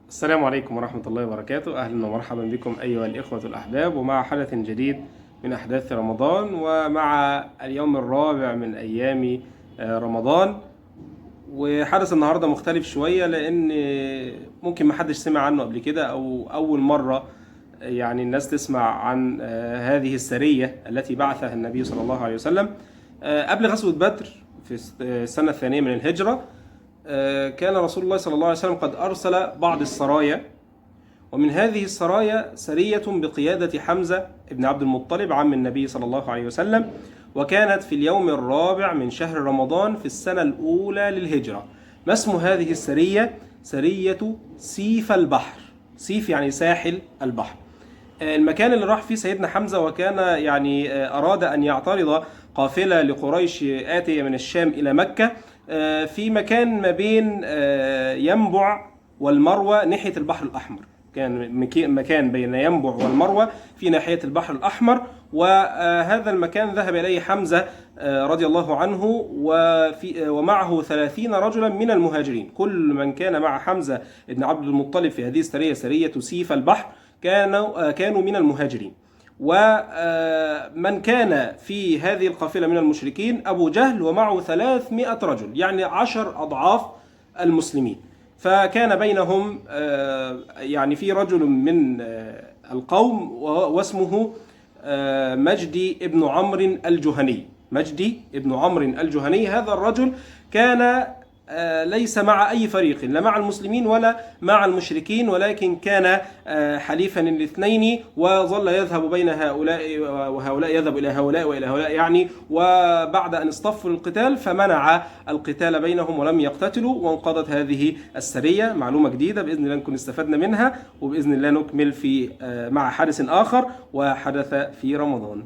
السلام عليكم ورحمة الله وبركاته. أهلا ومرحبا بكم أيها الإخوة الأحباب، ومع حدث جديد من أحداث رمضان، ومع اليوم الرابع من أيام رمضان. وحدث النهاردة مختلف شوية، لأن ممكن محدش سمع عنه قبل كده، أو أول مرة يعني الناس تسمع عن هذه السرية التي بعثها النبي صلى الله عليه وسلم قبل غزوة بدر في السنة الثانية من الهجرة. كان رسول الله صلى الله عليه وسلم قد أرسل بعض السرايا، ومن هذه السرايا سرية بقيادة حمزة بن عبد المطلب عم النبي صلى الله عليه وسلم، وكانت في اليوم الرابع من شهر رمضان في السنة الأولى للهجرة. ما اسم هذه السرية؟ سرية سيف البحر. سيف يعني ساحل البحر. المكان اللي راح فيه سيدنا حمزة، وكان يعني أراد أن يعترض قافلة لقريش آتية من الشام إلى مكة في مكان ما بين ينبع والمروة ناحية البحر الأحمر. كان مكان بين ينبع والمروة في ناحية البحر الأحمر، وهذا المكان ذهب إليه حمزة رضي الله عنه ومعه 30 رجلا من المهاجرين. كل من كان مع حمزة بن عبد المطلب في هذه السرية، سرية سيف البحر، كانوا من المهاجرين. ومن كان في هذه القافلة من المشركين أبو جهل ومعه 300 رجل، يعني 10 أضعاف المسلمين. فكان بينهم يعني في رجل من القوم واسمه مجدي ابن عمرو الجهني. مجدي ابن عمرو الجهني، هذا الرجل كان ليس مع أي فريق، لا مع المسلمين ولا مع المشركين، ولكن كان حليفا الاثنين، وظل يذهب بين هؤلاء وهؤلاء، يذهب إلى هؤلاء وإلى هؤلاء يعني. وبعد أن اصطفوا القتال فمنع القتال بينهم ولم يقتتلوا، وانقضت هذه السرية. معلومة جديدة بإذن الله نكون استفدنا منها، وبإذن الله نكمل في مع حدث آخر وحدث في رمضان.